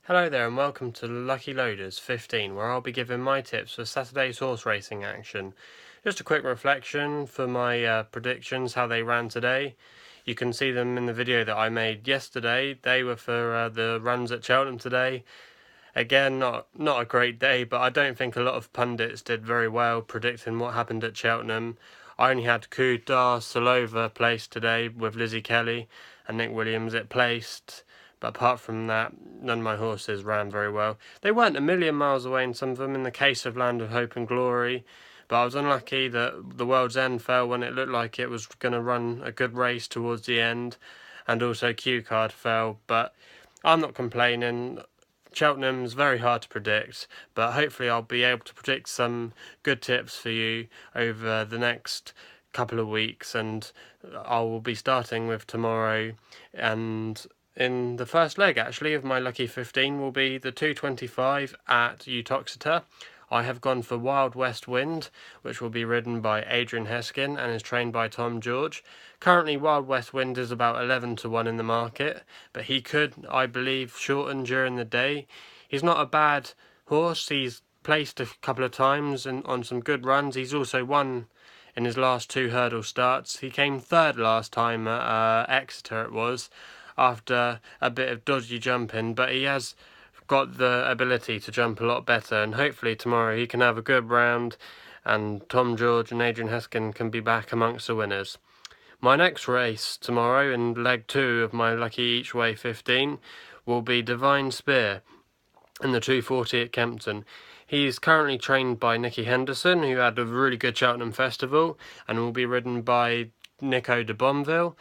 Hello there and welcome to Lucky Loaders 15, where I'll be giving my tips for Saturday's horse racing action. Just a quick reflection for my predictions, how they ran today. You can see them in the video that I made yesterday. They were for the runs at Cheltenham today. Again, not a great day, but I don't think a lot of pundits did very well predicting what happened at Cheltenham. I only had Kudar Salova placed today with Lizzie Kelly and Nick Williams it placed. But apart from that, none of my horses ran very well. They weren't a million miles away in some of them, in the case of Land of Hope and Glory. But I was unlucky that the World's End fell when it looked like it was going to run a good race towards the end. And also Q Card fell. But I'm not complaining. Cheltenham's very hard to predict, but hopefully I'll be able to predict some good tips for you over the next couple of weeks, and I will be starting with tomorrow. And in the first leg, actually, of my Lucky 15 will be the 225 at Uttoxeter. I have gone for Wild West Wind, which will be ridden by Adrian Heskin and is trained by Tom George. Currently, Wild West Wind is about 11 to 1 in the market, but he could, I believe, shorten during the day. He's not a bad horse. He's placed a couple of times and on some good runs. He's also won in his last two hurdle starts. He came third last time at Exeter, it was, after a bit of dodgy jumping, but he has got the ability to jump a lot better, and hopefully tomorrow he can have a good round and Tom George and Adrian Heskin can be back amongst the winners. My next race tomorrow in leg 2 of my Lucky Each Way 15 will be Divine Spear in the 240 at Kempton. He's currently trained by Nicky Henderson, who had a really good Cheltenham Festival, and will be ridden by Nico de Bonville.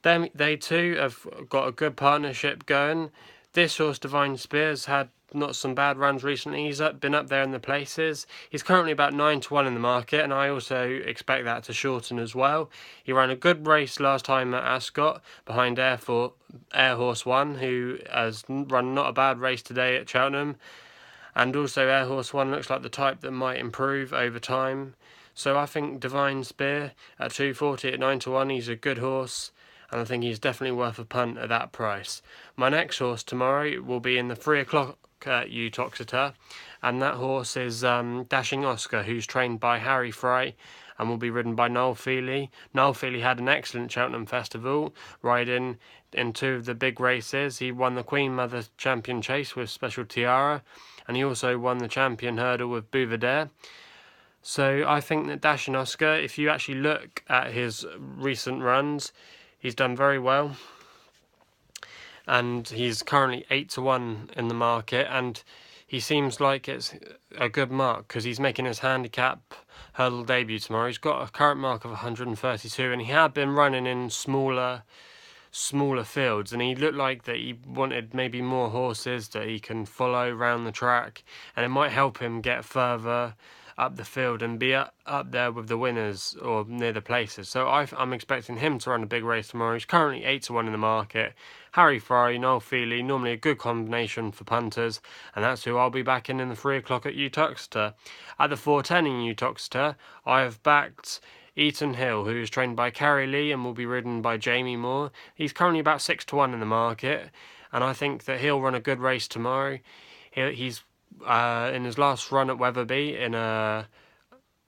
They two have got a good partnership going. This horse, Divine Spears, had not some bad runs recently. He's been up there in the places. He's currently about 9 to 1 in the market, and I also expect that to shorten as well. He ran a good race last time at Ascot behind Air Horse 1, who has run not a bad race today at Cheltenham. And also Air Horse 1 looks like the type that might improve over time. So I think Divine Spear at 240 at 9 to 1, he's a good horse, and I think he's definitely worth a punt at that price. My next horse tomorrow will be in the 3 o'clock at Uttoxeter, and that horse is Dashing Oscar, who's trained by Harry Fry and will be ridden by Noel Feely. Noel Feely had an excellent Cheltenham Festival, riding in two of the big races. He won the Queen Mother Champion Chase with Special Tiara, and he also won the Champion Hurdle with Bouvedere. So I think that Dashing Oscar, if you actually look at his recent runs, he's done very well, and he's currently 8 to 1 in the market, and he seems like it's a good mark because he's making his handicap hurdle debut tomorrow. He's got a current mark of 132, and he had been running in smaller fields, and he looked like that he wanted maybe more horses that he can follow around the track, and it might help him get further up the field and be up there with the winners or near the places. So I'm expecting him to run a big race tomorrow. He's currently 8 to 1 in the market. Harry Fry, Noel Feely, normally a good combination for punters, and that's who I'll be backing in the 3 o'clock at Uttoxeter. At the 4:10 in Uttoxeter, I have backed Eaton Hill, who is trained by Carrie Lee and will be ridden by Jamie Moore. He's currently about 6 to 1 in the market, and I think that he'll run a good race tomorrow. He's in his last run at Wetherby in a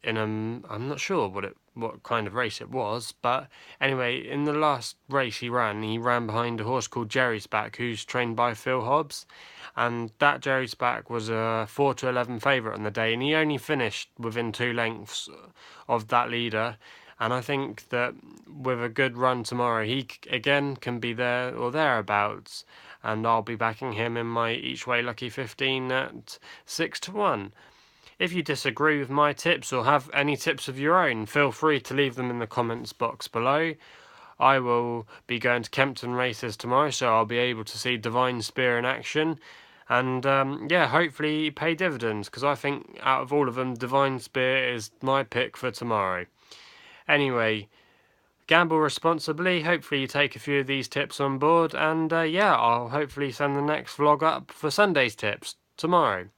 I'm not sure what kind of race it was, but anyway, in the last race he ran behind a horse called Jerry's Back, who's trained by Phil Hobbs, and that Jerry's Back was a 4 to 11 favourite on the day, and he only finished within 2 lengths of that leader. And I think that with a good run tomorrow, he again can be there or thereabouts, and I'll be backing him in my Each Way Lucky 15 at 6 to 1. If you disagree with my tips or have any tips of your own, feel free to leave them in the comments box below. I will be going to Kempton races tomorrow, so I'll be able to see Divine Spear in action, and hopefully pay dividends, because I think out of all of them, Divine Spear is my pick for tomorrow. Anyway, gamble responsibly. Hopefully you take a few of these tips on board, and I'll hopefully send the next vlog up for Sunday's tips tomorrow.